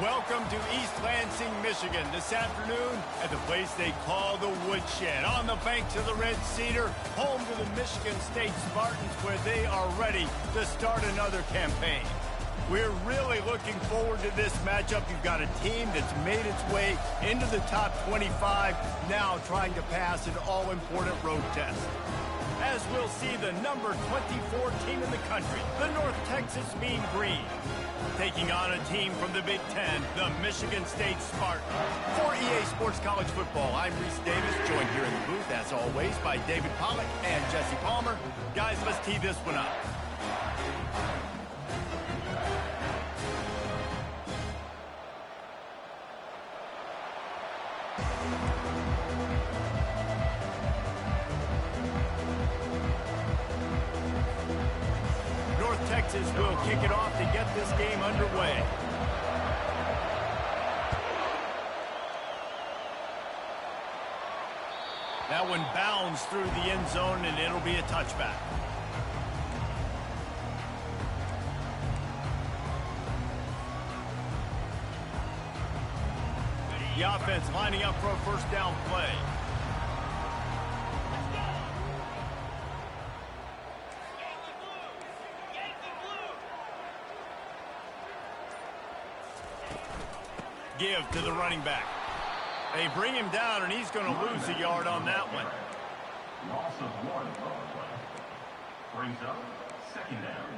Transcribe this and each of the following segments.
Welcome to East Lansing, Michigan, this afternoon at the place they call the Woodshed, on the banks of the Red Cedar, home to the Michigan State Spartans, where they are ready to start another campaign. We're really looking forward to this matchup. You've got a team that's made its way into the top 25, now trying to pass an all-important road test. As we'll see the number 24 team in the country, the North Texas Mean Green, taking on a team from the Big Ten, the Michigan State Spartans. For EA Sports College Football, I'm Reese Davis, joined here in the booth, as always, by David Pollack and Jesse Palmer. Guys, let's tee this one up. Texas will kick it off to get this game underway. That one bounds through the end zone, and it'll be a touchback. The offense lining up for a first down play. Give to the running back. They bring him down, and he's going to lose a yard on that one. Loss of 1 on the play. Brings up second down.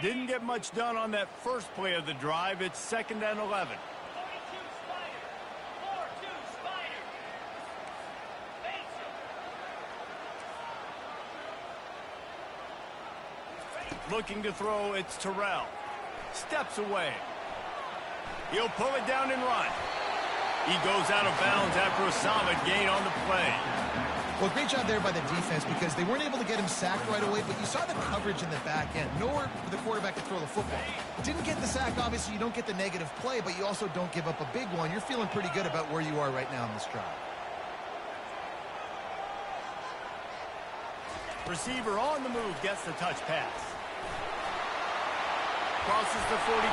Didn't get much done on that first play of the drive. It's 2nd and 11. Looking to throw, it's Terrell. Steps away. He'll pull it down and run. He goes out of bounds after a solid gain on the play. Well, great job there by the defense because they weren't able to get him sacked right away, but you saw the coverage in the back end. Nowhere for the quarterback to throw the football. Didn't get the sack, obviously. You don't get the negative play, but you also don't give up a big one. You're feeling pretty good about where you are right now in this drive. Receiver on the move gets the touch pass. Crosses the 45.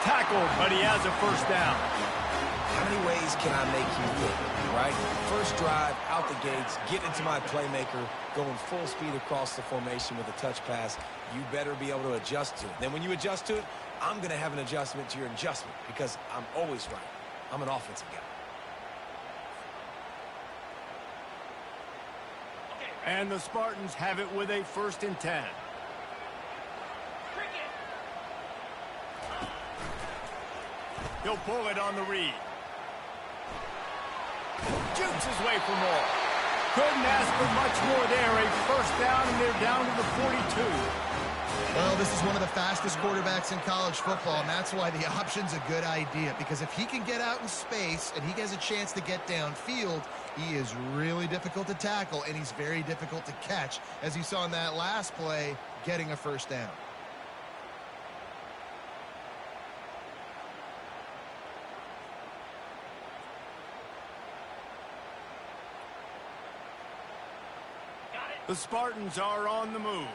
Tackled, but he has a first down. How many ways can I make you think, right? First drive, out the gates, get into my playmaker, going full speed across the formation with a touch pass. You better be able to adjust to it. Then when you adjust to it, I'm going to have an adjustment to your adjustment because I'm always right. I'm an offensive guy. And the Spartans have it with a 1st and 10. He'll pull it on the read. Jukes his way for more. Couldn't ask for much more there. A first down, and they're down to the 42. Well, this is one of the fastest quarterbacks in college football, and that's why the option's a good idea. Because if he can get out in space and he has a chance to get downfield, he is really difficult to tackle, and he's very difficult to catch, as you saw in that last play, getting a first down. The Spartans are on the move.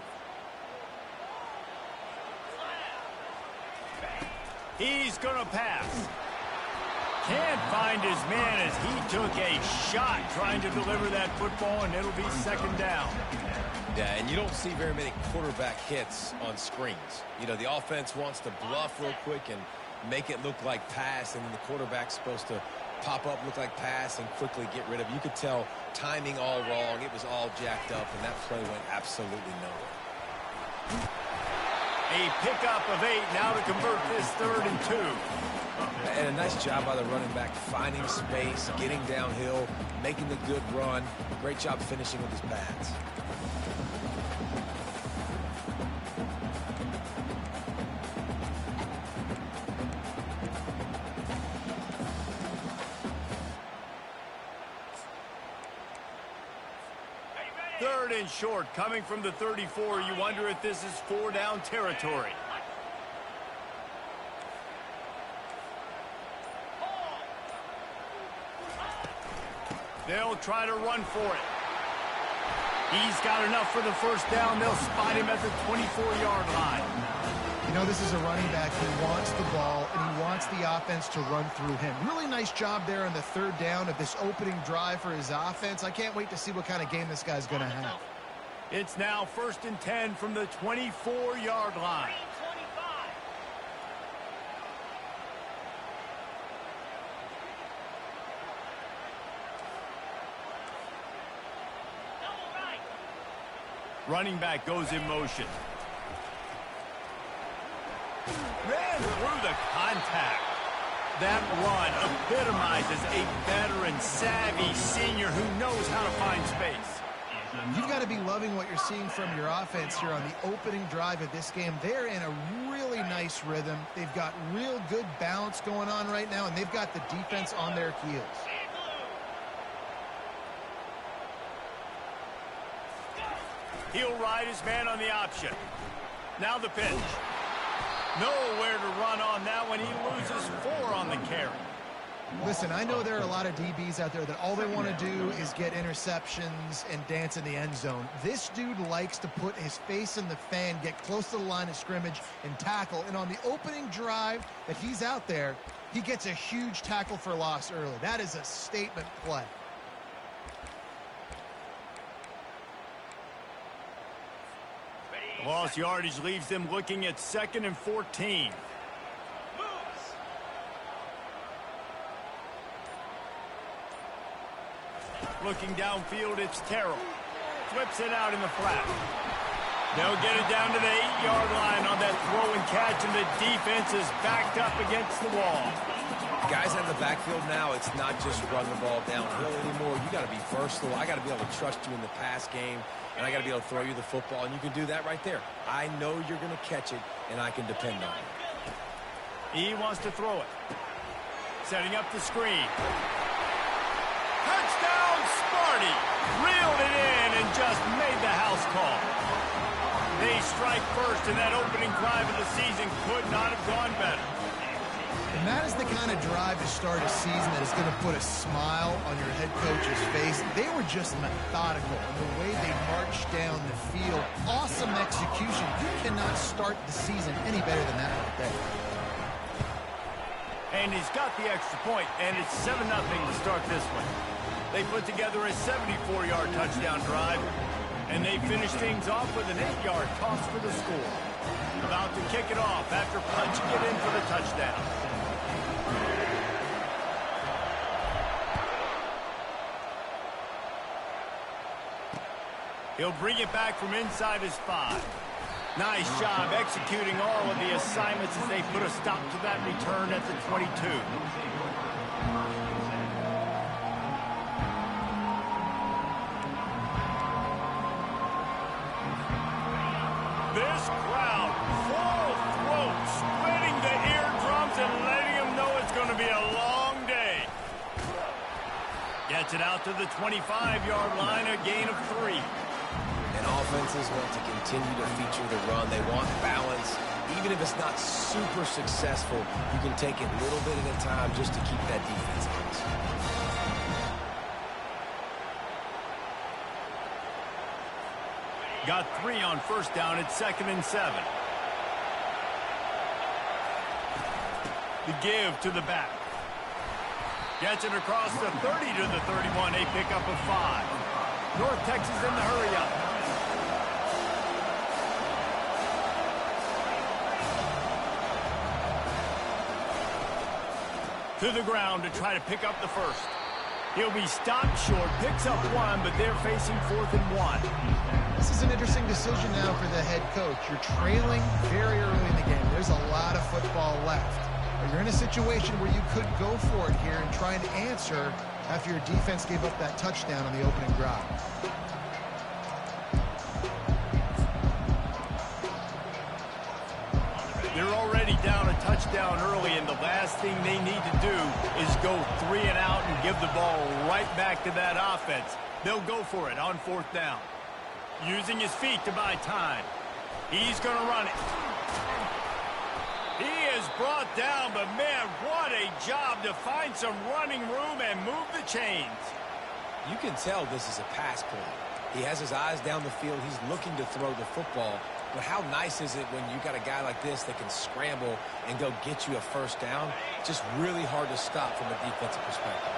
He's going to pass. Can't find his man as he took a shot trying to deliver that football, and it'll be 2nd down. Yeah, and you don't see very many quarterback hits on screens. You know, the offense wants to bluff real quick and make it look like pass, and then the quarterback's supposed to pop up, look like pass, and quickly get rid of it. You could tell timing all wrong. It was all jacked up, and that play went absolutely nowhere. A pickup of 8 now to convert this 3rd and 2. And a nice job by the running back, finding space, getting downhill, making the good run. Great job finishing with his pads. Third and short, coming from the 34. You wonder if this is 4-down territory. They'll try to run for it. He's got enough for the first down. They'll spot him at the 24-yard line. You know, this is a running back who wants the ball, and he wants the offense to run through him. Really nice job there on the third down of this opening drive for his offense. I can't wait to see what kind of game this guy's going to have. It's now 1st and 10 from the 24-yard line. Running back goes in motion. Ran through the contact. That run epitomizes a veteran, savvy senior who knows how to find space. You've got to be loving what you're seeing from your offense here on the opening drive of this game. They're in a really nice rhythm. They've got real good balance going on right now, and they've got the defense on their heels. He'll ride his man on the option. Now the pitch. Nowhere to run on that one. He loses 4 on the carry. Listen, I know there are a lot of DBs out there that all they want to do is get interceptions and dance in the end zone. This dude likes to put his face in the fan, get close to the line of scrimmage, and tackle. And on the opening drive that he's out there, he gets a huge tackle for loss early. That is a statement play. Lost yardage leaves them looking at 2nd and 14. Looking downfield, it's Terrell. Flips it out in the flat. They'll get it down to the 8-yard line on that throw and catch, and the defense is backed up against the wall. Guys in the backfield now, it's not just run the ball downhill anymore. You got to be versatile. I got to be able to trust you in the pass game, and I got to be able to throw you the football, and you can do that right there. I know you're going to catch it, and I can depend on it. He wants to throw it. Setting up the screen. Touchdown, Sparty! Reeled it in and just made the house call. They strike first, and that opening drive of the season could not have gone better. And that is the kind of drive to start a season that is going to put a smile on your head coach's face. They were just methodical in the way they marched down the field. Awesome execution. You cannot start the season any better than that right there. And he's got the extra point, and it's 7-0 to start this one. They put together a 74-yard touchdown drive, and they finish things off with an 8-yard toss for the score. About to kick it off after punching it in for the touchdown. He'll bring it back from inside his 5. Nice job executing all of the assignments as they put a stop to that return at the 22. This crowd, full throat, splitting the eardrums and letting them know it's going to be a long day. Gets it out to the 25-yard line, a gain of 3. And offenses want to continue to feature the run. They want balance. Even if it's not super successful, you can take it little bit at a time just to keep that defense honest. Got 3 on first down at 2nd and 7. The give to the back. Gets it across the 30 to the 31, a pickup of 5. North Texas in the hurry-up. To the ground to try to pick up the first. He'll be stopped short, picks up 1, but they're facing 4th and 1. This is an interesting decision now for the head coach. You're trailing very early in the game. There's a lot of football left. But you're in a situation where you could go for it here and try and answer after your defense gave up that touchdown on the opening drive. They're already down a touchdown early, and the last thing they need to do is go 3 and out and give the ball right back to that offense. They'll go for it on 4th down. Using his feet to buy time. He's going to run it. He is brought down, but man, what a job to find some running room and move the chains. You can tell this is a pass play. He has his eyes down the field. He's looking to throw the football. But how nice is it when you got a guy like this that can scramble and go get you a first down? Just really hard to stop from a defensive perspective.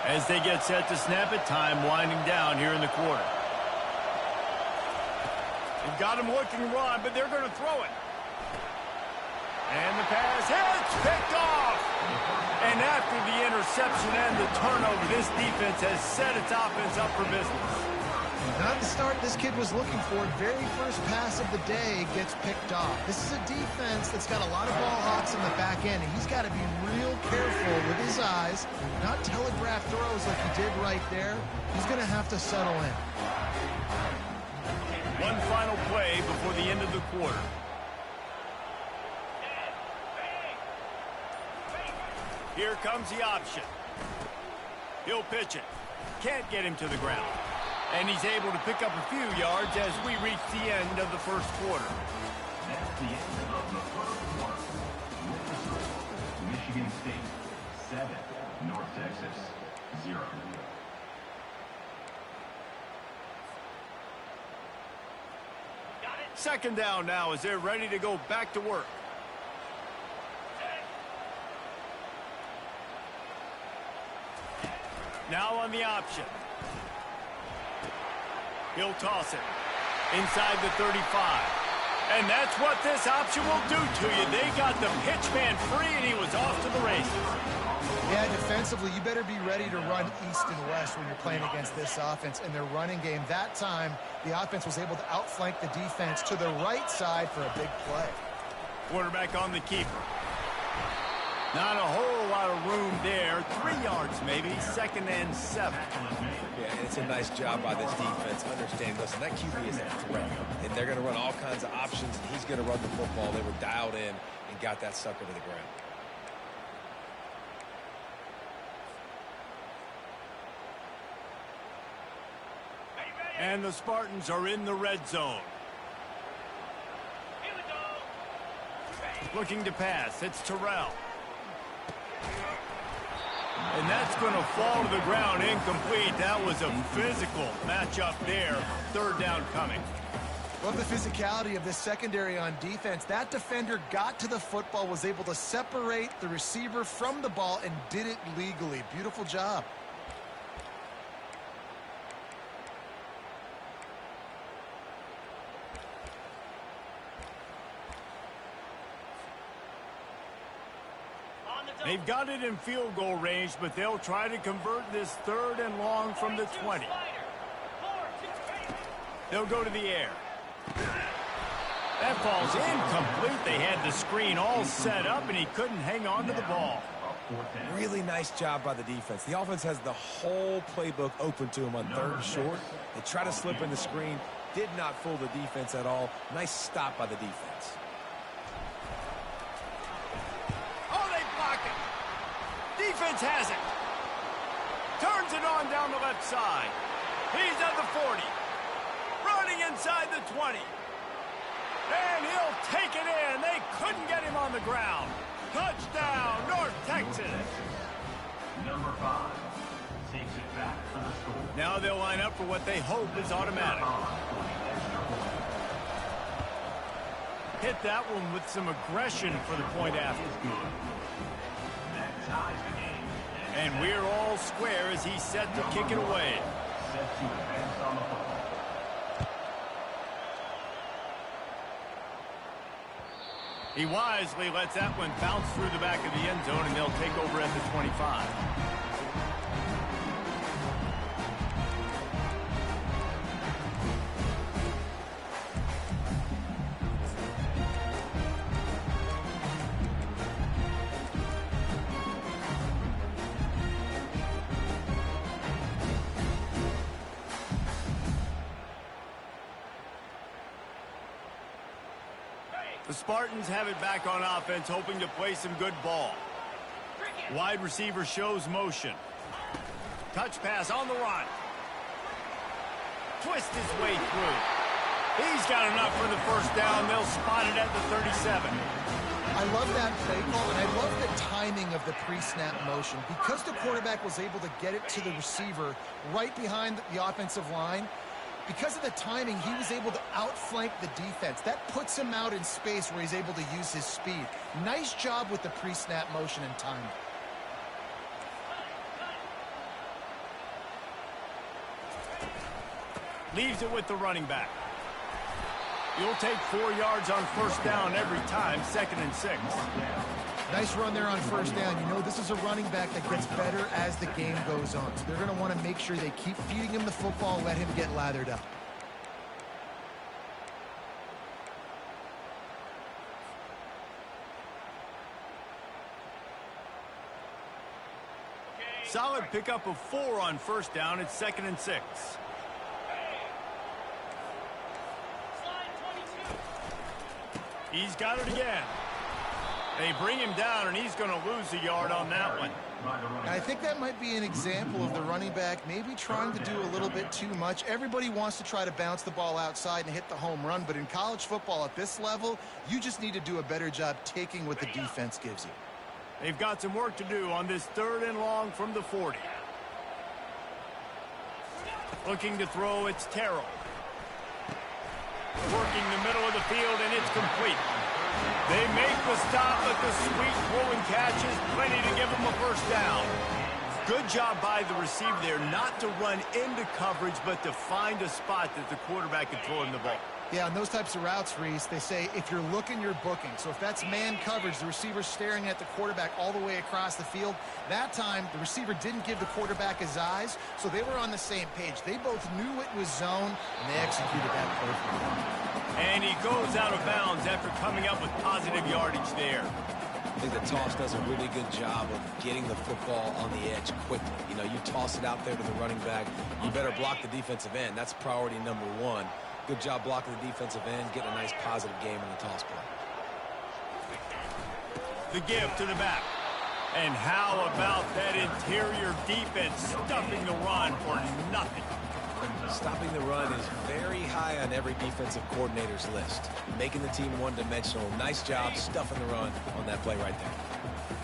As they get set to snap it, time winding down here in the quarter. They've got him looking to run, but they're going to throw it. And the pass hits, picked off. And after the interception and the turnover, this defense has set its offense up for business. Not the start this kid was looking for. Very first pass of the day gets picked off. This is a defense that's got a lot of ball hawks in the back end, and he's got to be real careful with his eyes, not telegraph throws like he did right there. He's going to have to settle in. One final play before the end of the quarter. Here comes the option. He'll pitch it. Can't get him to the ground. And he's able to pick up a few yards as we reach the end of the first quarter. That's the end of the first quarter. Michigan State, 7. North Texas, 0. Second down now as they're ready to go back to work. Now on the option. He'll toss it inside the 35. And that's what this option will do to you. They got the pitch man free, and he was off to the races. Yeah, defensively, you better be ready to run east and west when you're playing against this offense. In their running game, that time, the offense was able to outflank the defense to the right side for a big play. Quarterback on the keeper. Not a whole lot of room there. 3 yards maybe, 2nd and 7. Yeah, and it's a nice job by this defense. Understand, listen, that QB is a threat. And they're going to run all kinds of options, and he's going to run the football. They were dialed in and got that sucker to the ground. And the Spartans are in the red zone. Looking to pass. It's Terrell. And that's going to fall to the ground incomplete. That was a physical matchup there. 3rd down coming. Love the physicality of this secondary on defense. That defender got to the football, was able to separate the receiver from the ball, and did it legally. Beautiful job. They've got it in field goal range, but they'll try to convert this 3rd and long from the 20. They'll go to the air. That falls incomplete. They had the screen all set up, and he couldn't hang on to the ball. Really nice job by the defense. The offense has the whole playbook open to him on 3rd and short. They try to slip in the screen. Did not fool the defense at all. Nice stop by the defense. Defense has it. Turns it on down the left side. He's at the 40. Running inside the 20. And he'll take it in. They couldn't get him on the ground. Touchdown, North Texas. Number 5 takes it back for the score. Now they'll line up for what they hope is automatic. Hit that one with some aggression for the point after. And we're all square as he's set to kick it away. Set to advance on the football. He wisely lets that one bounce through the back of the end zone, and they'll take over at the 25. The Spartans have it back on offense, hoping to play some good ball. Wide receiver shows motion. Touch pass on the run. Twist his way through. He's got enough for the first down. They'll spot it at the 37. I love that play call, and I love the timing of the pre-snap motion. Because the quarterback was able to get it to the receiver right behind the offensive line, because of the timing, he was able to outflank the defense. That puts him out in space where he's able to use his speed. Nice job with the pre-snap motion and timing. Leaves it with the running back. You'll take 4 yards on first down every time, 2nd and 6. Nice run there on first down. You know, this is a running back that gets better as the game goes on. So they're going to want to make sure they keep feeding him the football, let him get lathered up. Solid pickup of 4 on first down. It's 2nd and 6. He's got it again. They bring him down, and he's going to lose a yard on that one. I think that might be an example of the running back maybe trying to do a little bit too much. Everybody wants to try to bounce the ball outside and hit the home run, but in college football at this level, you just need to do a better job taking what the defense gives you. They've got some work to do on this 3rd and long from the 40. Looking to throw, it's Terrell. Working the middle of the field, and it's complete. They make the stop, but the sweet throw and catch is plenty to give them a first down. Good job by the receiver there, not to run into coverage, but to find a spot that the quarterback can throw him the ball. Yeah, on those types of routes, Reese, they say if you're looking, you're booking. So if that's man coverage, the receiver's staring at the quarterback all the way across the field. That time, the receiver didn't give the quarterback his eyes, so they were on the same page. They both knew it was zone, and they executed that perfectly. And he goes out of bounds after coming up with positive yardage there. I think the toss does a really good job of getting the football on the edge quickly. You know, you toss it out there to the running back, you better block the defensive end. That's priority number 1. Good job blocking the defensive end, getting a nice positive game in the toss play. The give to the back. And how about that interior defense stuffing the run for nothing? Stopping the run is very high on every defensive coordinator's list. Making the team one-dimensional. Nice job stuffing the run on that play right there.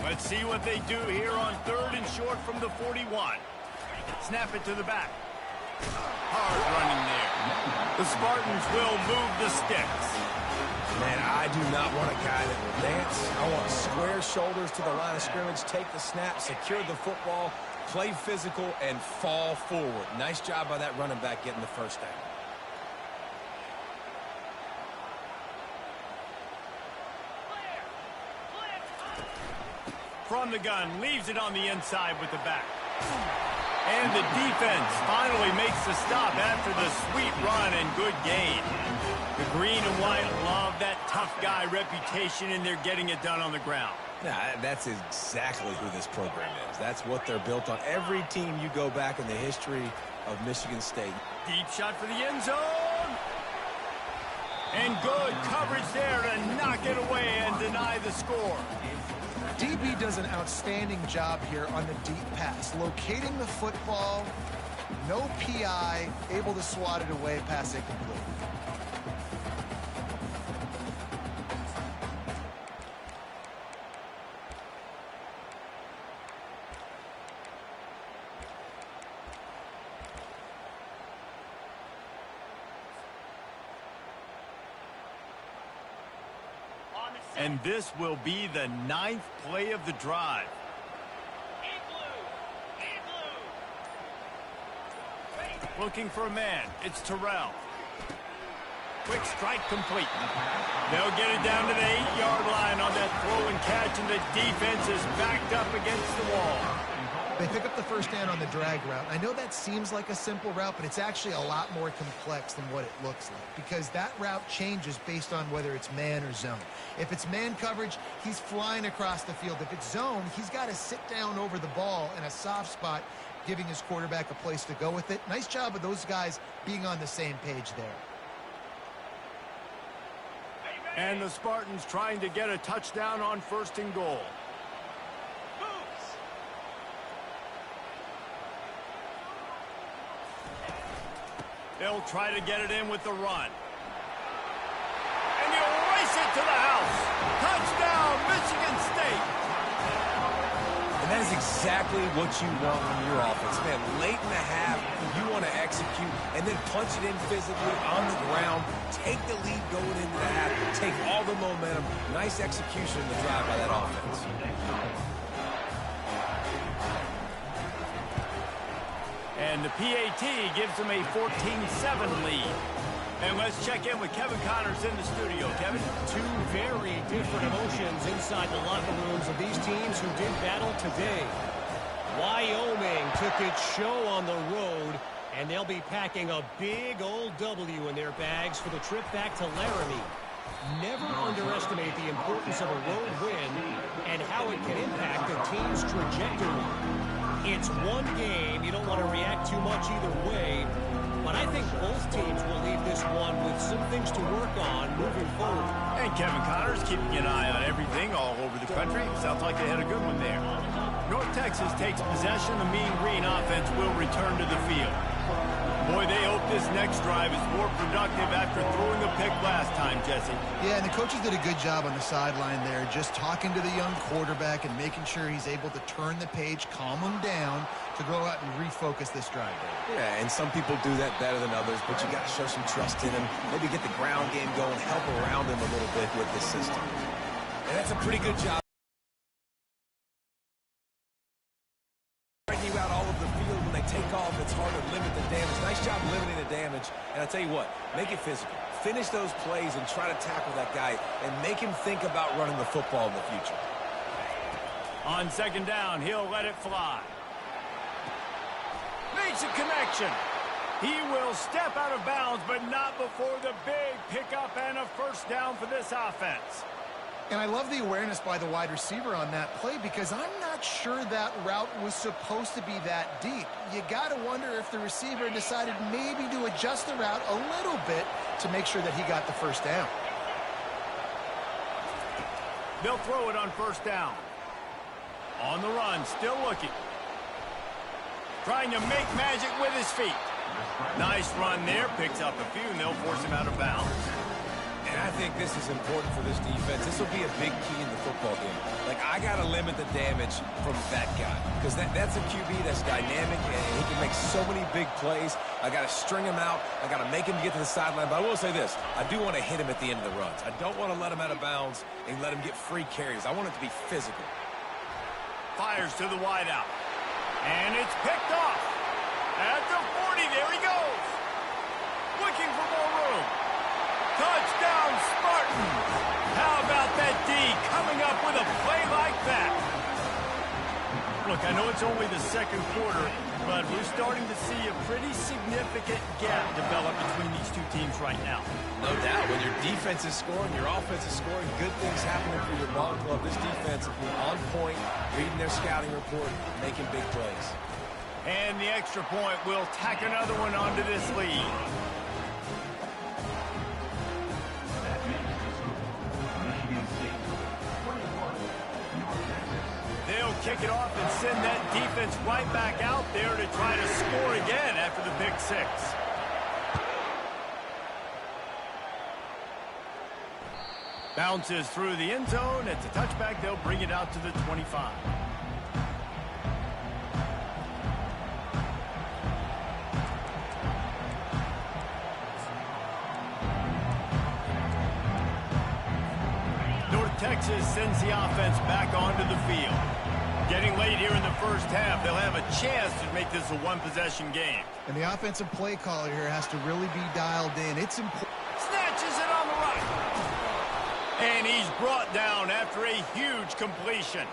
Let's see what they do here on 3rd and short from the 41. Snap it to the back. Hard running there. The Spartans will move the sticks. Man, I do not want a guy that will dance. I want square shoulders to the line of scrimmage, take the snap, secure the football, play physical, and fall forward. Nice job by that running back getting the first down. From the gun, leaves it on the inside with the back. And the defense finally makes the stop after the sweet run and good gain. The green and white love that tough guy reputation, and they're getting it done on the ground. Yeah, that's exactly who this program is. That's what they're built on. Every team you go back in the history of Michigan State. Deep shot for the end zone. And good coverage there to knock it away and deny the score. DB does an outstanding job here on the deep pass, locating the football, no PI, able to swat it away, pass incomplete. And this will be the 9th play of the drive. Looking for a man. It's Terrell. Quick strike complete. They'll get it down to the 8-yard line on that throw and catch, and the defense is backed up against the wall. They pick up the first down on the drag route. I know that seems like a simple route, but it's actually a lot more complex than what it looks like, because that route changes based on whether it's man or zone. If it's man coverage, he's flying across the field. If it's zone, he's got to sit down over the ball in a soft spot, giving his quarterback a place to go with it. Nice job of those guys being on the same page there. And the Spartans trying to get a touchdown on 1st and goal. They'll try to get it in with the run. And he'll race it to the house. Touchdown, And that is exactly what you want from your offense. Man, late in the half, you want to execute and then punch it in physically on the ground, take the lead going into the half, take all the momentum. Nice execution in the drive by that offense. And the PAT gives them a 14-7 lead. And let's check in with Kevin Connors in the studio. Kevin? Two very different emotions inside the locker rooms of these teams who did battle today. Wyoming took its show on the road, and they'll be packing a big old W in their bags for the trip back to Laramie. Never underestimate the importance of a road win and how it can impact a team's trajectory. It's one game. You don't want to react too much either way. But I think both teams will leave this one with some things to work on moving forward. And Kevin Connors keeping an eye on everything all over the country. Sounds like they had a good one there. North Texas takes possession. The Mean Green offense will return to the field. Boy, they hope this next drive is more productive after throwing a pick last time, Jesse. Yeah, and the coaches did a good job on the sideline there, just talking to the young quarterback and making sure he's able to turn the page, calm him down to go out and refocus this drive. Yeah, and some people do that better than others, but you got to show some trust in him. Maybe get the ground game going, help around him a little bit with this system. And that's a pretty good job. You out all of the field when they take off, it's hard to limit the damage. Nice job limiting the damage. And I tell you what, make it physical. Finish those plays and try to tackle that guy and make him think about running the football in the future. On second down, he'll let it fly. Makes a connection. He will step out of bounds, but not before the big pickup and a first down for this offense. And I love the awareness by the wide receiver on that play because I'm not sure that route was supposed to be that deep. You got to wonder if the receiver decided maybe to adjust the route a little bit to make sure that he got the first down. They'll throw it on first down. On the run, still looking. Trying to make magic with his feet. Nice run there, picks up a few, and they'll force him out of bounds. And I think this is important for this defense. This will be a big key in the football game. Like, I got to limit the damage from that guy. Because that's a QB that's dynamic, and he can make so many big plays. I got to string him out. I got to make him get to the sideline. But I will say this. I do want to hit him at the end of the runs. I don't want to let him out of bounds and let him get free carries. I want it to be physical. Fires to the wideout. And it's picked off. At the 40, there he goes. Looking for more room. Touchdown, Spartans! How about that D coming up with a play like that? Look, I know it's only the second quarter, but we're starting to see a pretty significant gap develop between these two teams right now. No doubt. When your defense is scoring, your offense is scoring, good things happening for your ball club. This defense on point, reading their scouting report, making big plays. And the extra point will tack another one onto this lead. They'll kick it off and send that defense right back out there to try to score again after the pick six. Bounces through the end zone. It's a touchback. They'll bring it out to the 25. Texas sends the offense back onto the field. Getting late here in the first half, they'll have a chance to make this a one-possession game. And the offensive play caller here has to really be dialed in. It's important. Snatches it on the right. And he's brought down after a huge completion.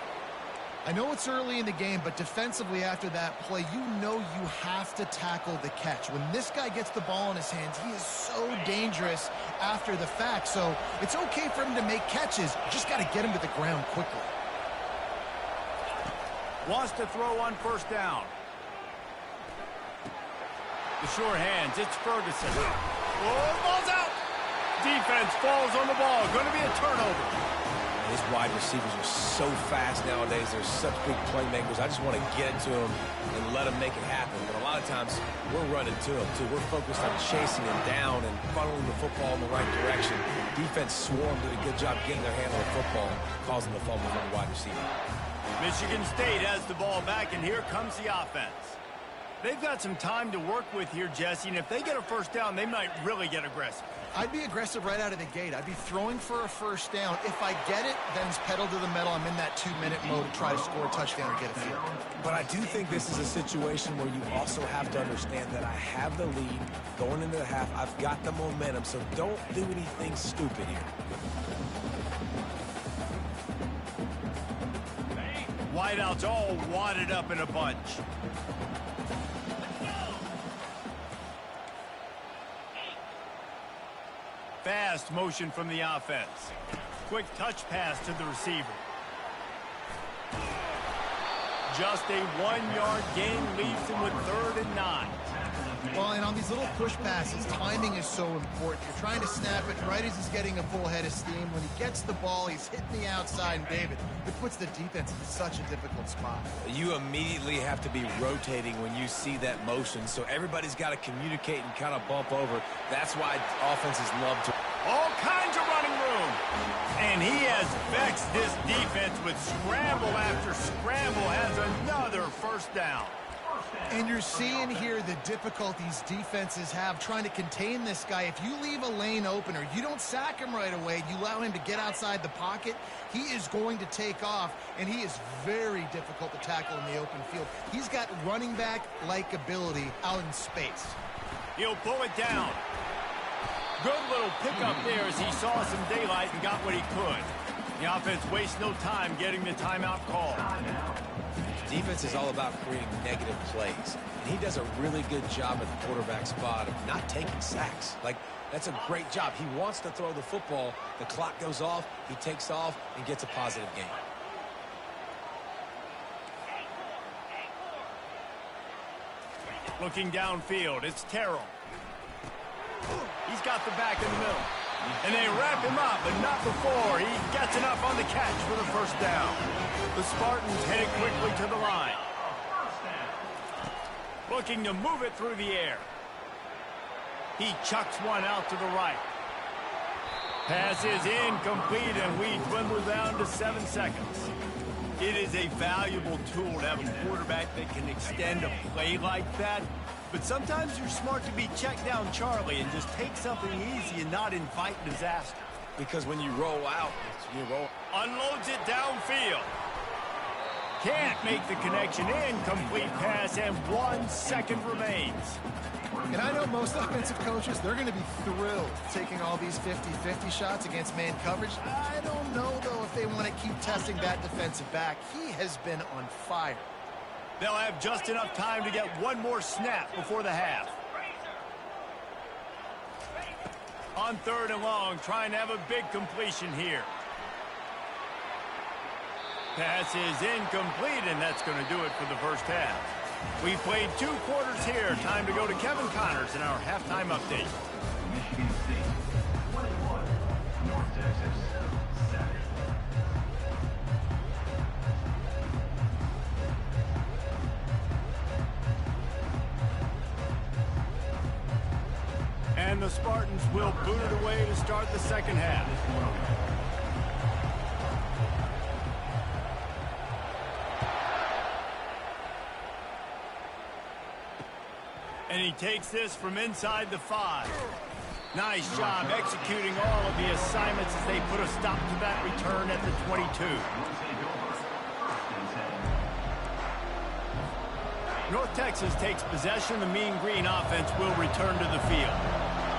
I know it's early in the game, but defensively after that play, you know you have to tackle the catch. When this guy gets the ball in his hands, he is so dangerous after the fact. So it's okay for him to make catches. You just got to get him to the ground quickly. Wants to throw on first down. The sure hands, it's Ferguson. Oh, ball's out. Defense falls on the ball. Going to be a turnover. These wide receivers are so fast nowadays. They're such big playmakers. I just want to get to them and let them make it happen. But a lot of times, we're running to them, too. We're focused on chasing them down and funneling the football in the right direction. Defense swarm did a good job getting their hand on the football, causing the fumble from the wide receiver. Michigan State has the ball back, and here comes the offense. They've got some time to work with here, Jesse, and if they get a first down, they might really get aggressive. I'd be aggressive right out of the gate. I'd be throwing for a first down. If I get it, then it's pedal to the metal. I'm in that 2-minute mode to try to score a touchdown or get a field. But I do think this is a situation where you also have to understand that I have the lead going into the half. I've got the momentum, so don't do anything stupid here. Wideouts all wadded up in a bunch. Fast motion from the offense. Quick touch pass to the receiver. Just a 1-yard gain leaves him with 3rd and 9. Well, and on these little push passes, timing is so important. You're trying to snap it right as he's getting a full head of steam. When he gets the ball, he's hitting the outside, and David, it puts the defense in such a difficult spot. You immediately have to be rotating when you see that motion, so everybody's got to communicate and kind of bump over. That's why offenses love to. All kinds of running room. And he has vexed this defense with scramble after scramble, has another first down. And you're seeing here the difficulties defenses have trying to contain this guy. If you leave a lane open or you don't sack him right away, you allow him to get outside the pocket, he is going to take off, and he is very difficult to tackle in the open field. He's got running back-like ability out in space. He'll pull it down. Good little pickup there as he saw some daylight and got what he could. The offense wastes no time getting the timeout call. Defense is all about creating negative plays, and he does a really good job at the quarterback spot of not taking sacks. Like, that's a great job. He wants to throw the football. The clock goes off, he takes off, and gets a positive gain. Looking downfield, it's Terrell. He's got the back in the middle. And they wrap him up, but not before he gets enough on the catch for the first down. The Spartans headed quickly to the line. Looking to move it through the air. He chucks one out to the right. Pass is incomplete, and we dwindle down to 7 seconds. It is a valuable tool to have a quarterback that can extend a play like that. But sometimes you're smart to be check down Charlie and just take something easy and not invite disaster. Because when you roll out, you roll. Unloads it downfield. Can't make the connection. Incomplete pass, and 1 second remains. And I know most offensive coaches, they're going to be thrilled taking all these 50-50 shots against man coverage. I don't know, though, if they want to keep testing that defensive back. He has been on fire. They'll have just enough time to get one more snap before the half. On 3rd and long, trying to have a big completion here. Pass is incomplete, and that's going to do it for the first half. We played 2 quarters here. Time to go to Kevin Connors in our halftime update. Michigan State 21, North Texas 7. And the Spartans will boot it away to start the second half. And he takes this from inside the 5. Nice job executing all of the assignments as they put a stop to that return at the 22. North Texas takes possession. The Mean Green offense will return to the field.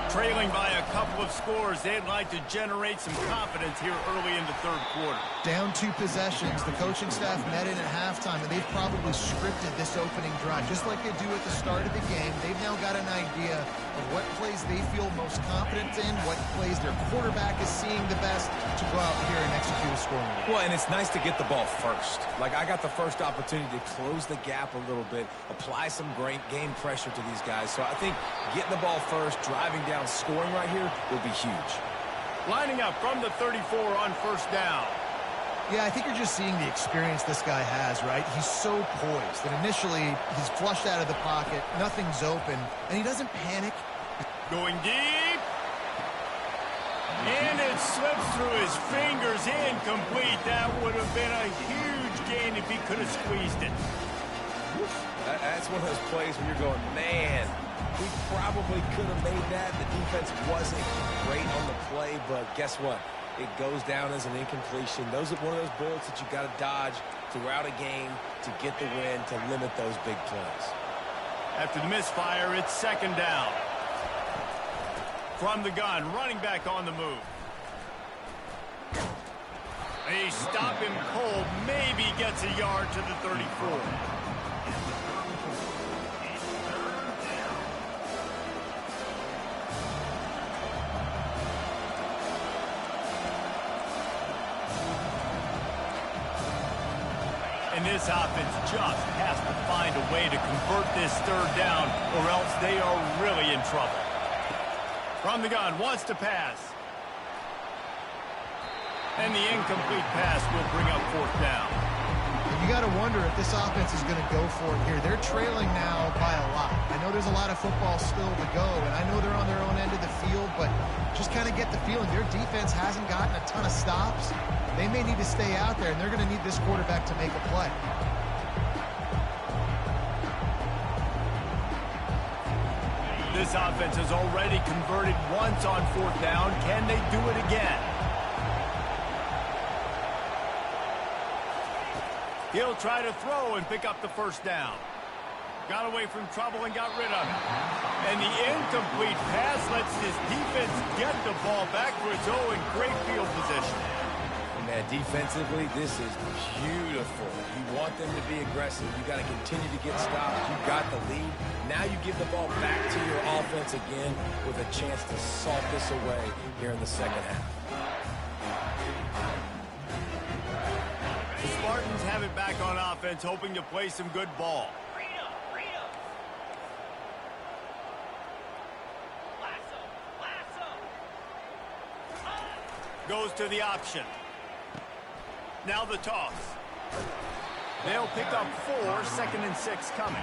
Trailing by a couple of scores, they'd like to generate some confidence here early in the 3rd quarter. Down 2 possessions. The coaching staff met in at halftime, and they've probably scripted this opening drive. Just like they do at the start of the game, they've now got an idea of what plays they feel most confident in, what plays their quarterback is seeing the best to go out here and execute a scoring. Well, and it's nice to get the ball first. Like, I got the first opportunity to close the gap a little bit, apply some great game pressure to these guys. So I think getting the ball first, driving down, scoring right here will be huge. Lining up from the 34 on first down. Yeah, I think you're just seeing the experience this guy has, right? He's so poised that initially he's flushed out of the pocket, nothing's open, and he doesn't panic. Going deep. And it it slips through his fingers, incomplete. That would have been a huge gain if he could have squeezed it. That's one of those plays where you're going, man, we probably could have made that. The defense wasn't great on the play, but guess what? It goes down as an incompletion. Those are one of those bullets that you got to dodge throughout a game to get the win, to limit those big plays. After the misfire, it's second down. From the gun, running back on the move. They stop him cold, maybe gets a yard to the 34. And this offense just has to find a way to convert this third down, or else they are really in trouble. From the gun, wants to pass. And the incomplete pass will bring up fourth down. And you got to wonder if this offense is going to go for it here. They're trailing now by a lot. I know there's a lot of football still to go, and I know they're on their own end of the field, but just kind of get the feeling their defense hasn't gotten a ton of stops. They may need to stay out there, and they're going to need this quarterback to make a play. This offense has already converted once on fourth down. Can they do it again? He'll try to throw and pick up the first down. Got away from trouble and got rid of it. And the incomplete pass lets his defense get the ball back to its own great field position. Man, defensively, this is beautiful. You want them to be aggressive. You got to continue to get stops. You got the lead. Now you give the ball back to your offense again with a chance to salt this away here in the second half. The Spartans have it back on offense, hoping to play some good ball. Goes to the option. Now the toss. They'll pick up 4, second and 6 coming.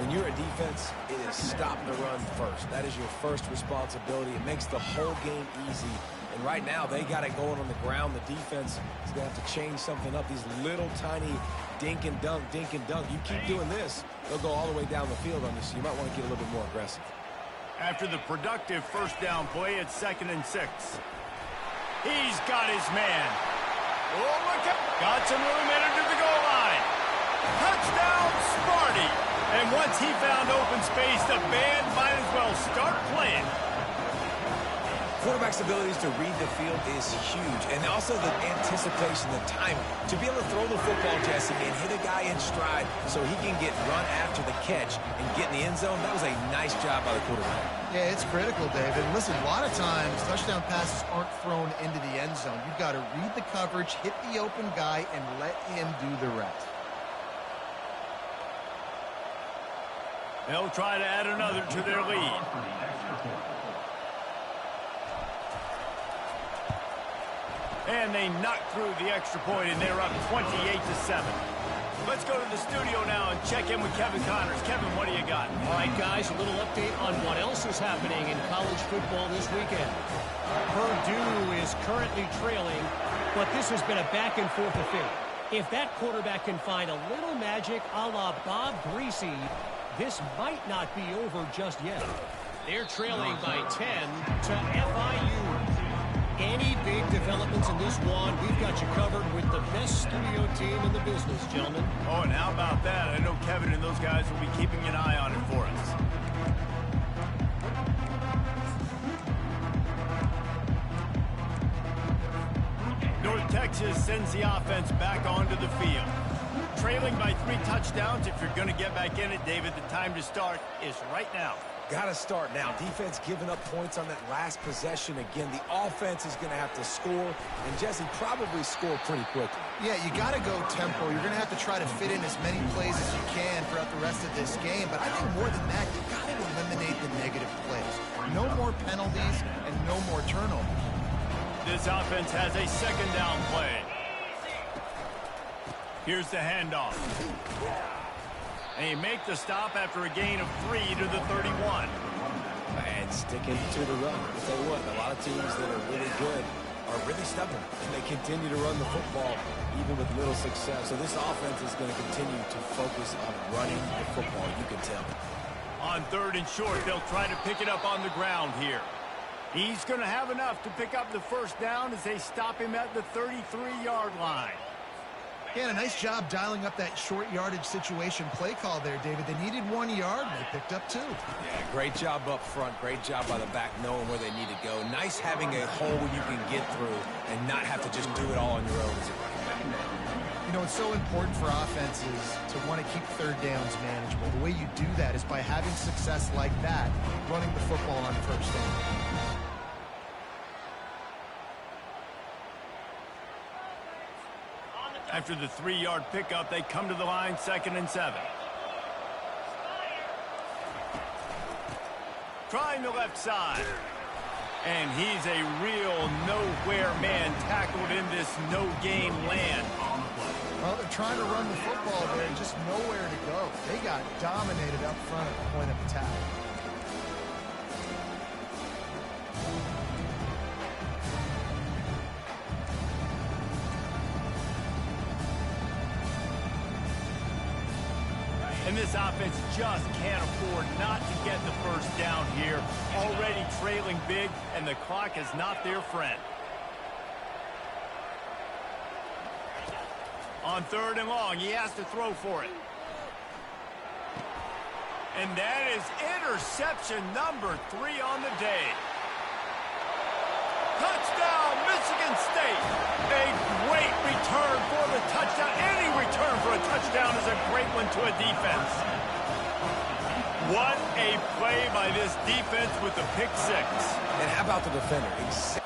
When you're a defense, it is stop the run first. That is your first responsibility. It makes the whole game easy. And right now, they got it going on the ground. The defense is going to have to change something up. These little tiny dink and dunk, dink and dunk. You keep doing this, they'll go all the way down the field on you, so you might want to get a little bit more aggressive. After the productive first down play, it's second and 6. He's got his man. Oh, look out. Got some room headed to the goal line. Touchdown, Sparty. And once he found open space, the band might as well start playing. Quarterback's abilities to read the field is huge, and also the anticipation, the timing. To be able to throw the football, Jesse, and hit a guy in stride so he can get run after the catch and get in the end zone, that was a nice job by the quarterback. Yeah, it's critical, David. Listen, a lot of times, touchdown passes aren't thrown into the end zone. You've got to read the coverage, hit the open guy, and let him do the rest. They'll try to add another to their lead. And they knock through the extra point, and they're up 28-7. Let's go to the studio now and check in with Kevin Connors. Kevin, what do you got? All right, guys, a little update on what else is happening in college football this weekend. Purdue is currently trailing, but this has been a back-and-forth affair. If that quarterback can find a little magic a la Bob Greasy, this might not be over just yet. They're trailing by 10 to FIU. Any big developments in this one, we've got you covered with the best studio team in the business, gentlemen. Oh, and how about that? I know Kevin and those guys will be keeping an eye on it for us. North Texas sends the offense back onto the field. Trailing by 3 touchdowns. If you're going to get back in it, David, the time to start is right now. Got to start now. Defense giving up points on that last possession. Again, the offense is going to have to score, and Jesse probably score pretty quickly. Yeah, you got to go tempo. You're going to have to try to fit in as many plays as you can throughout the rest of this game, but I think more than that, you got to eliminate the negative plays. No more penalties and no more turnovers. This offense has a second down play. Here's the handoff. And he make the stop after a gain of 3 to the 31. And sticking to the run. I'll tell you what, a lot of teams that are really good are really stubborn, and they continue to run the football even with little success. So this offense is going to continue to focus on running the football, you can tell. On 3rd and short, they'll try to pick it up on the ground here. He's going to have enough to pick up the first down as they stop him at the 33-yard line. Yeah, a nice job dialing up that short yardage situation play call there, David. They needed 1 yard, and they picked up 2. Yeah, great job up front. Great job by the back knowing where they need to go. Nice having a hole where you can get through and not have to just do it all on your own as a running back. You know, it's so important for offenses to want to keep 3rd downs manageable. The way you do that is by having success like that, running the football on 1st down. After the 3-yard pickup, they come to the line, 2nd and 7. Trying the left side. And he's a real nowhere man tackled in this no-gain land. Well, they're trying to run the football there, just nowhere to go. They got dominated up front at the point of attack. And this offense just can't afford not to get the first down here. Already trailing big, and the clock is not their friend. On 3rd and long, he has to throw for it. And that is interception number 3 on the day. Touchdown, Michigan State. A great return for the touchdown. Any return for a touchdown is a great one to a defense. What a play by this defense with the pick 6. And how about the defender?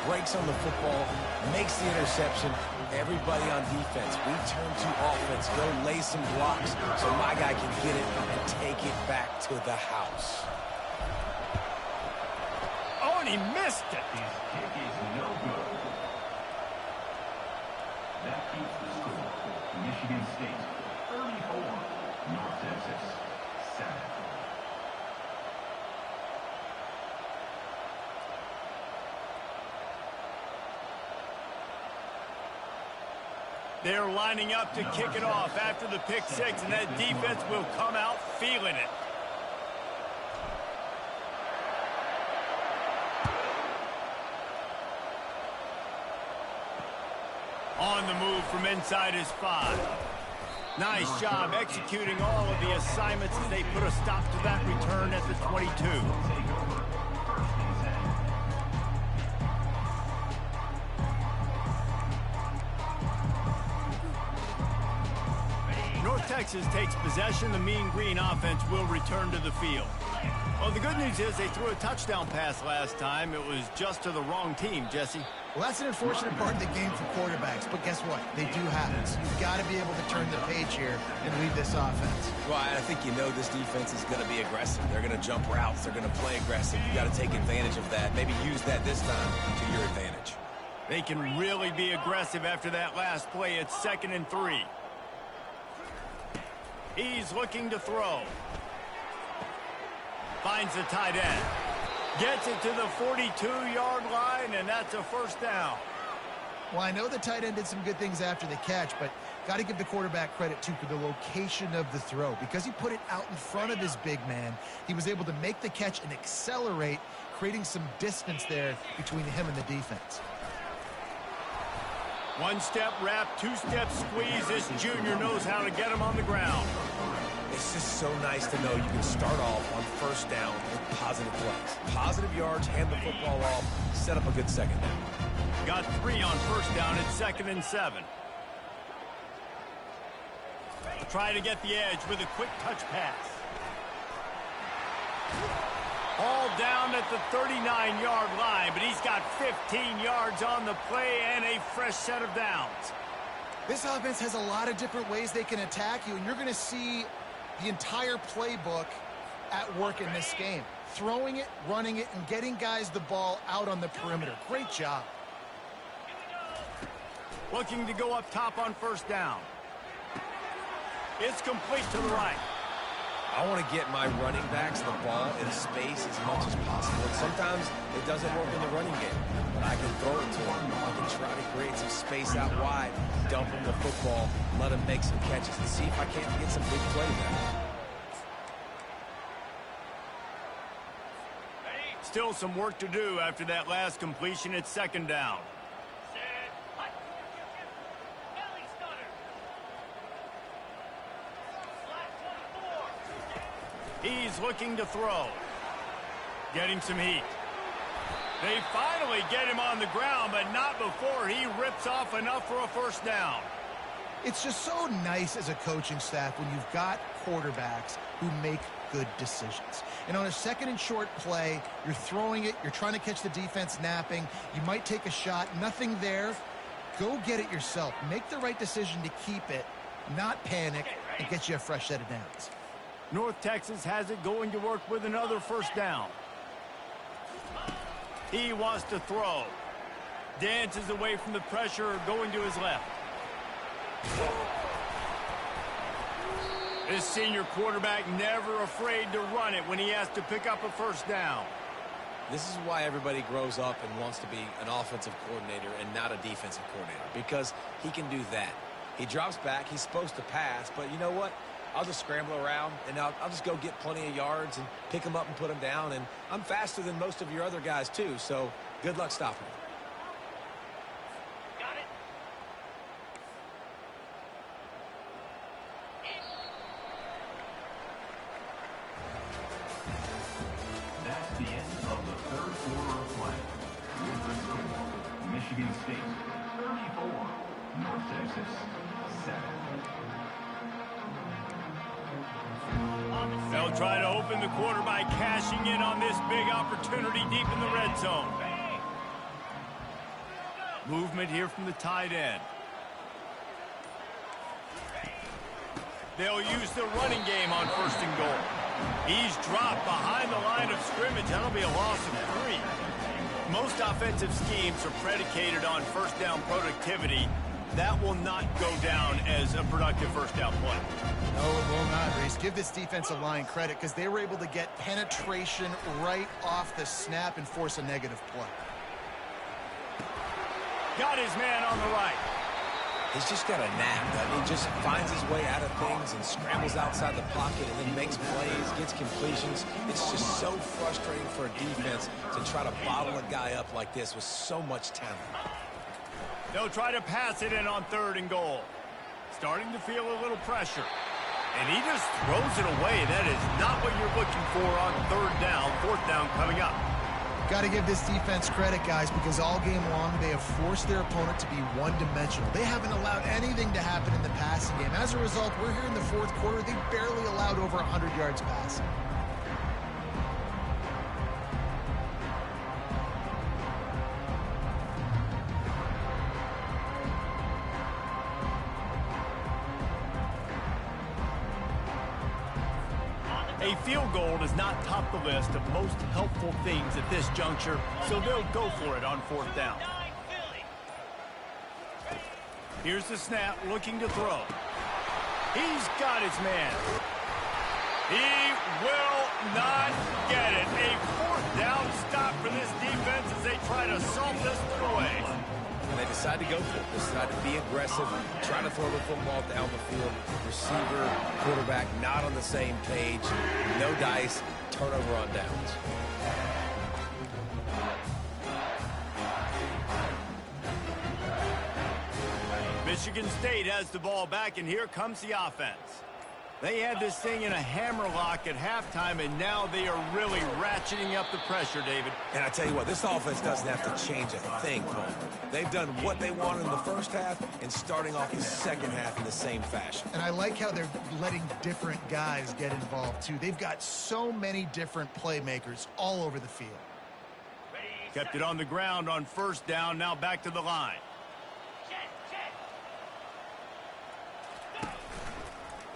Breaks on the football, makes the interception. Everybody on defense, we turn to offense. Go lay some blocks so my guy can get it and take it back to the house. Oh, and he missed it. His kick is no good. That keeps the score. Michigan State 34, North Texas 7. They're lining up to kick it off after the pick 6, and that defense will come out feeling it. On the move from inside his 5. Nice job executing all of the assignments as they put a stop to that return at the 22. North Texas takes possession. The Mean Green offense will return to the field. Well, the good news is they threw a touchdown pass last time. It was just to the wrong team, Jesse. Well, that's an unfortunate part of the game for quarterbacks, but guess what? They do happen. So you've got to be able to turn the page here and lead this offense. Well, I think you know this defense is going to be aggressive. They're going to jump routes. They're going to play aggressive. You got to take advantage of that. Maybe use that this time to your advantage. They can really be aggressive after that last play. It's 2nd and 3. He's looking to throw. Finds the tight end. Gets it to the 42-yard line, and that's a first down. Well, I know the tight end did some good things after the catch, but got to give the quarterback credit, too, for the location of the throw. Because he put it out in front of his big man, he was able to make the catch and accelerate, creating some distance there between him and the defense. One-step wrap, two-step squeeze. This junior knows how to get him on the ground. It's just so nice to know you can start off on first down with positive plays. Positive yards, hand the football off, set up a good second down. Got 3 on first down. It's 2nd and 7. Try to get the edge with a quick touch pass. All down at the 39-yard line, but he's got 15 yards on the play and a fresh set of downs. This offense has a lot of different ways they can attack you, and you're going to see the entire playbook at work in this game. Throwing it, running it, and getting guys the ball out on the perimeter. Great job. Looking to go up top on first down. It's complete to the right. I want to get my running backs the ball in space as much as possible. And sometimes it doesn't work in the running game, but I can throw it to them. I can try to create some space out wide, dump them the football, let them make some catches, and see if I can't get some big play there. Still some work to do after that last completion at second down. He's looking to throw. Getting some heat. They finally get him on the ground, but not before he rips off enough for a first down. It's just so nice as a coaching staff when you've got quarterbacks who make good decisions. And on a second and short play, you're throwing it, you're trying to catch the defense napping, you might take a shot, nothing there. Go get it yourself. Make the right decision to keep it, not panic, and get you a fresh set of downs. North Texas has it going to work with another first down. He wants to throw. Dances away from the pressure, going to his left. This senior quarterback never afraid to run it when he has to pick up a first down. This is why everybody grows up and wants to be an offensive coordinator and not a defensive coordinator, because he can do that. He drops back, he's supposed to pass, but you know what? I'll just scramble around, and I'll just go get plenty of yards and pick them up and put them down. And I'm faster than most of your other guys, too, so good luck stopping me. Got it. That's the end of the third quarter of play. With the score, Michigan State 34, North Texas 7. They'll try to open the quarter by cashing in on this big opportunity deep in the red zone. Movement here from the tight end. They'll use the running game on first and goal. He's dropped behind the line of scrimmage. That'll be a loss of 3. Most offensive schemes are predicated on first down productivity. That will not go down as a productive first down play. No, it will not, Reese. Give this defensive line credit because they were able to get penetration right off the snap and force a negative play. Got his man on the right. He's just got a knack. I mean, just finds his way out of things and scrambles outside the pocket and then makes plays, gets completions. It's just so frustrating for a defense to try to bottle a guy up like this with so much talent. They'll try to pass it in on third and goal. Starting to feel a little pressure. And he just throws it away. That is not what you're looking for on third down. Fourth down coming up. Got to give this defense credit, guys, because all game long they have forced their opponent to be one-dimensional. They haven't allowed anything to happen in the passing game. As a result, we're here in the fourth quarter. They barely allowed over 100 yards passing. A field goal does not top the list of most helpful things at this juncture, so they'll go for it on fourth down. Here's the snap, looking to throw. He's got his man. He will not get it. A fourth down stop for this defense as they try to salt this one away. And they decide to go for it. They decide to be aggressive, try to throw the football down the field. Receiver, quarterback, not on the same page. No dice, turnover on downs. Michigan State has the ball back, and here comes the offense. They had this thing in a hammerlock at halftime, and now they are really ratcheting up the pressure, David. And I tell you what, this offense doesn't have to change a thing, Paul. They've done what they wanted in the first half and starting off the second half in the same fashion. And I like how they're letting different guys get involved, too. They've got so many different playmakers all over the field. Kept it on the ground on first down, now back to the line.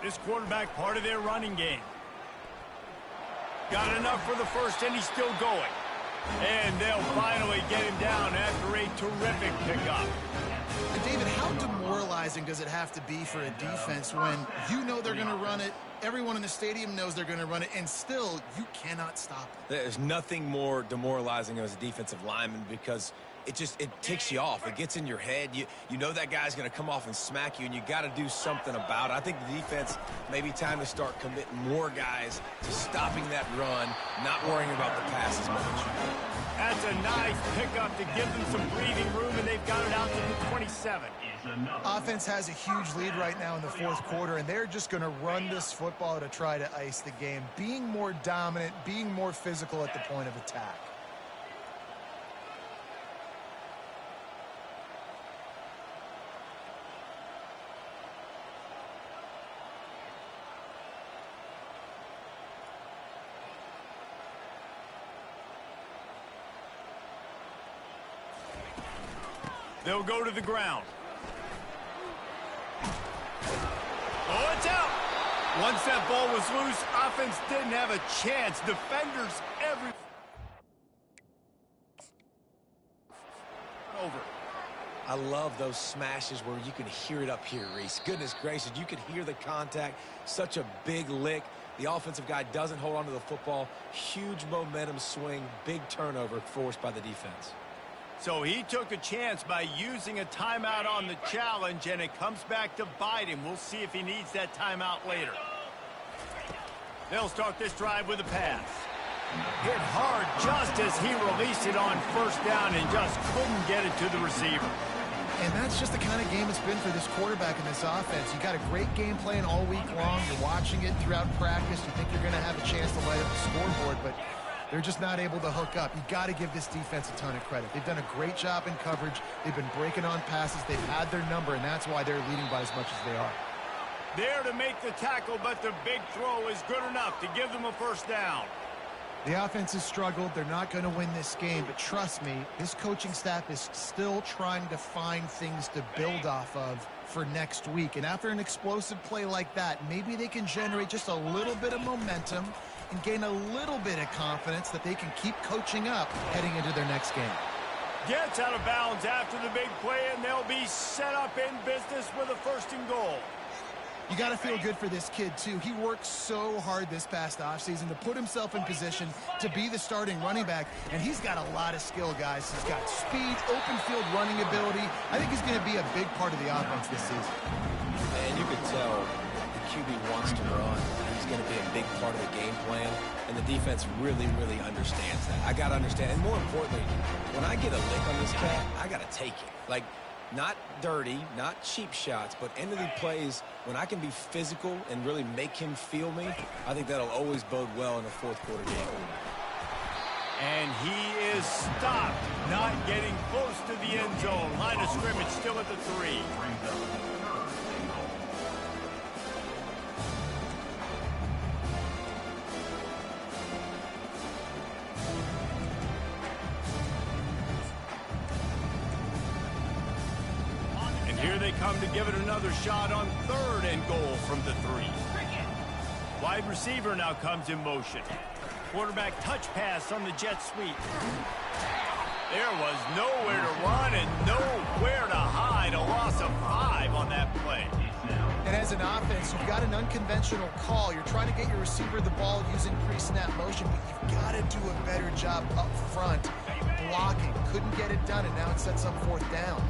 This quarterback, part of their running game. Got enough for the first, and he's still going. And they'll finally get him down after a terrific pickup. And David, how demoralizing does it have to be for a defense when you know they're going to run it, everyone in the stadium knows they're going to run it, and still you cannot stop it? There's nothing more demoralizing as a defensive lineman because it ticks you off. It gets in your head. You know that guy's going to come off and smack you, and you got to do something about it. I think the defense may be time to start committing more guys to stopping that run, not worrying about the pass as much. That's a nice pickup to give them some breathing room, and they've got it out to the 27. Offense has a huge lead right now in the fourth quarter, and they're just going to run this football to try to ice the game, being more dominant, being more physical at the point of attack. They'll go to the ground. Oh, it's out. Once that ball was loose, offense didn't have a chance. Defenders every... over. I love those smashes where you can hear it up here, Reese. Goodness gracious, you can hear the contact. Such a big lick. The offensive guy doesn't hold on to the football. Huge momentum swing, big turnover forced by the defense. So he took a chance by using a timeout on the challenge, and it comes back to bite him. We'll see if he needs that timeout later. They'll start this drive with a pass. Hit hard just as he released it on first down and just couldn't get it to the receiver. And that's just the kind of game it's been for this quarterback in this offense. You got a great game plan all week long. You're watching it throughout practice. You think you're going to have a chance to light up the scoreboard, but they're just not able to hook up. You got to give this defense a ton of credit. They've done a great job in coverage. They've been breaking on passes. They've had their number, and that's why they're leading by as much as they are. There to make the tackle, but the big throw is good enough to give them a first down. The offense has struggled. They're not going to win this game, but trust me, this coaching staff is still trying to find things to build off of for next week. And after an explosive play like that, maybe they can generate just a little bit of momentum and gain a little bit of confidence that they can keep coaching up heading into their next game. Gets out of bounds after the big play, and they'll be set up in business with a first and goal. You got to feel good for this kid, too. He worked so hard this past offseason to put himself in position to be the starting running back, and he's got a lot of skill, guys. He's got speed, open field running ability. I think he's going to be a big part of the offense this season. And you can tell the QB wants to run. He's going to be a big part of the game plan, and the defense really, really understands that. I got to understand, and more importantly, when I get a lick on this cat, I got to take it. Like, not dirty, not cheap shots, but end of the plays, when I can be physical and really make him feel me, I think that'll always bode well in a fourth quarter game. And he is stopped, not getting close to the end zone. Line of scrimmage still at the 3. Here they come to give it another shot on 3rd and goal from the 3. Wide receiver now comes in motion. Quarterback touch pass on the jet sweep. There was nowhere to run and nowhere to hide. A loss of 5 on that play. And as an offense, you've got an unconventional call. You're trying to get your receiver the ball using pre-snap motion, but you've got to do a better job up front blocking. Couldn't get it done, and now it sets up 4th down.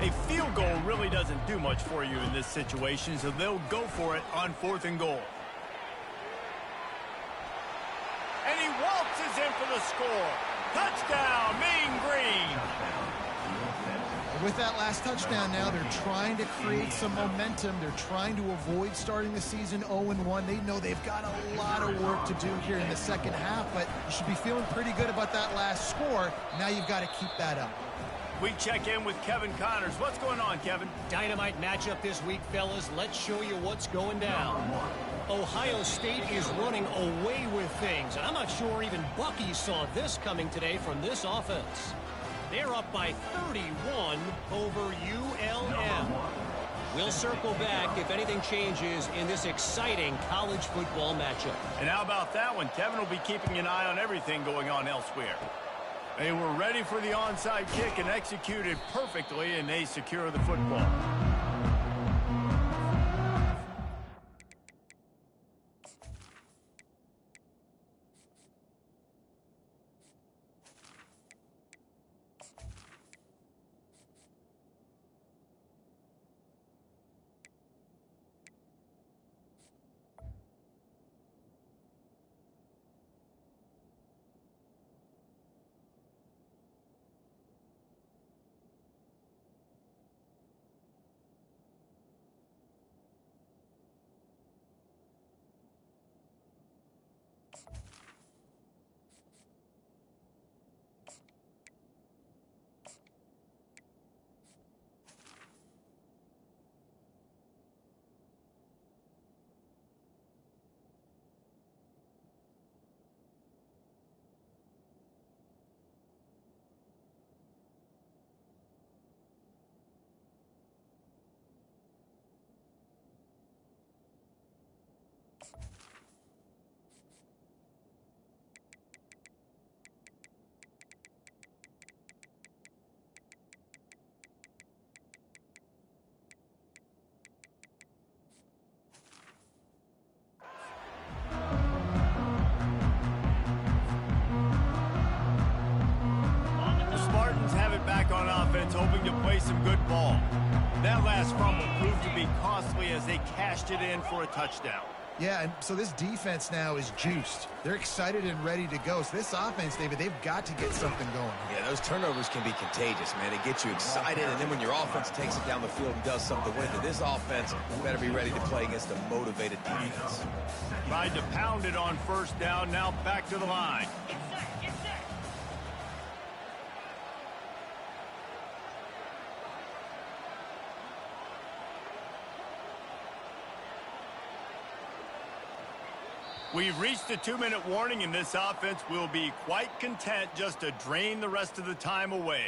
A field goal really doesn't do much for you in this situation, so they'll go for it on 4th and goal. And he waltzes in for the score. Touchdown, Mean Green. With that last touchdown now, they're trying to create some momentum. They're trying to avoid starting the season 0-1. They know they've got a lot of work to do here in the second half, but you should be feeling pretty good about that last score. Now you've got to keep that up. We check in with Kevin Connors. What's going on, Kevin? Dynamite matchup this week, fellas. Let's show you what's going down. Ohio State is running away with things, and I'm not sure even Bucky saw this coming today from this offense. They're up by 31 over ULM. We'll circle back if anything changes in this exciting college football matchup. And how about that one? Kevin will be keeping an eye on everything going on elsewhere. They were ready for the onside kick and executed perfectly, and they secure the football. On offense, hoping to play some good ball. That last fumble proved to be costly as they cashed it in for a touchdown. Yeah, and so this defense now is juiced. They're excited and ready to go. So this offense, David, they've got to get something going. Yeah, those turnovers can be contagious, man. It gets you excited, and then when your offense takes it down the field and does something with it, this offense better be ready to play against a motivated defense. Tried to pound it on first down, now back to the line. We've reached the 2-minute warning, and this offense will be quite content just to drain the rest of the time away.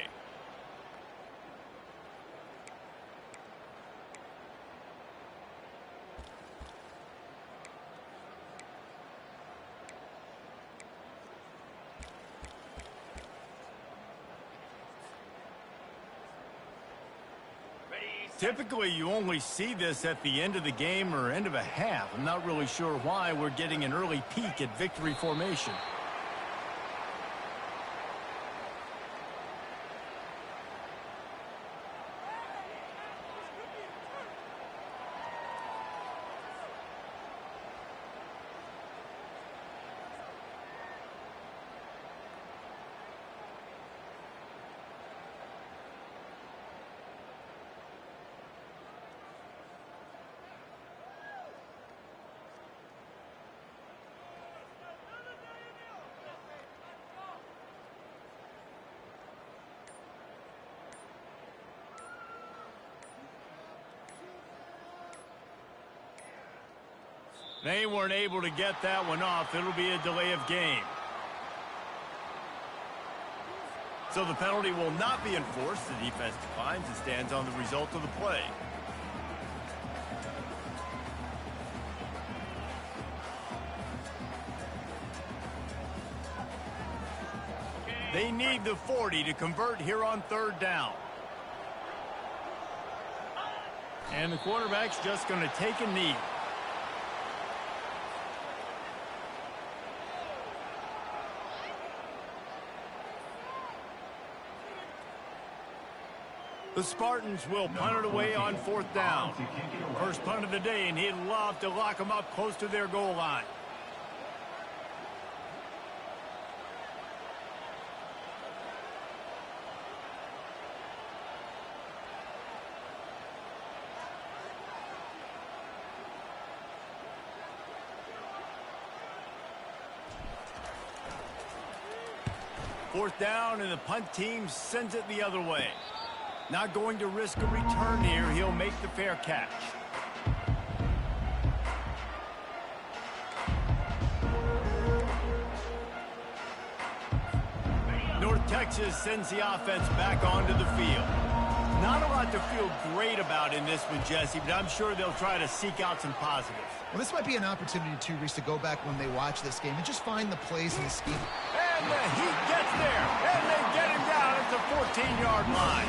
Typically, you only see this at the end of the game or end of a half. I'm not really sure why we're getting an early peek at victory formation. They weren't able to get that one off. It'll be a delay of game. So the penalty will not be enforced. The defense declines and stands on the result of the play. They need the 40 to convert here on third down. And the quarterback's just going to take a knee. The Spartans will punt it away on fourth down. First punt of the day, and he'd love to lock them up close to their goal line. 4th down, and the punt team sends it the other way. Not going to risk a return here. He'll make the fair catch. North Texas sends the offense back onto the field. Not a lot to feel great about in this one, Jesse, but I'm sure they'll try to seek out some positives. Well, this might be an opportunity, too, Reese, to go back when they watch this game and just find the plays in the scheme. And the Heat gets there, and they get him down at the 14-yard line.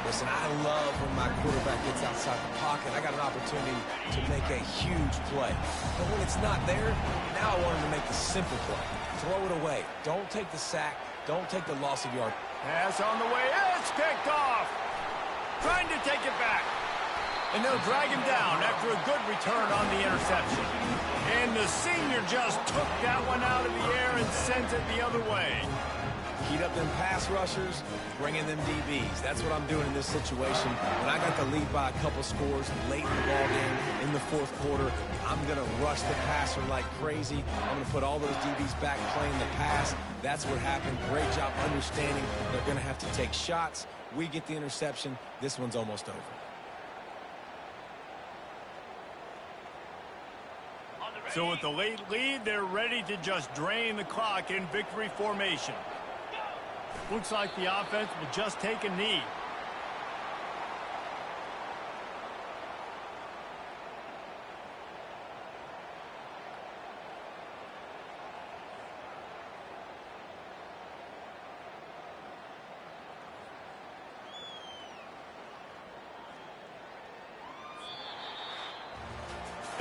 Listen, I love when my quarterback gets outside the pocket. I got an opportunity to make a huge play. But when it's not there, now I want him to make the simple play. Throw it away. Don't take the sack. Don't take the loss of yard. Pass on the way. It's picked off. Trying to take it back. And they'll drag him down after a good return on the interception. And the senior just took that one out of the air and sends it the other way. Heat up them pass rushers, bring in them DBs. That's what I'm doing in this situation. When I got the lead by a couple scores late in the ball game in the 4th quarter, I'm going to rush the passer like crazy. I'm going to put all those DBs back playing the pass. That's what happened. Great job understanding they're going to have to take shots. We get the interception. This one's almost over. So with the late lead, they're ready to just drain the clock in victory formation. Looks like the offense will just take a knee.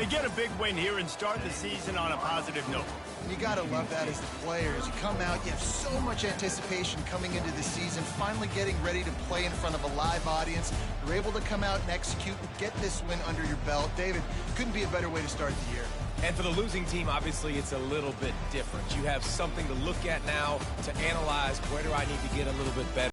They get a big win here and start the season on a positive note. You got to love that as the players. You come out, you have so much anticipation coming into the season, finally getting ready to play in front of a live audience. You're able to come out and execute and get this win under your belt. David, couldn't be a better way to start the year. And for the losing team, obviously, it's a little bit different. You have something to look at now to analyze where do I need to get a little bit better.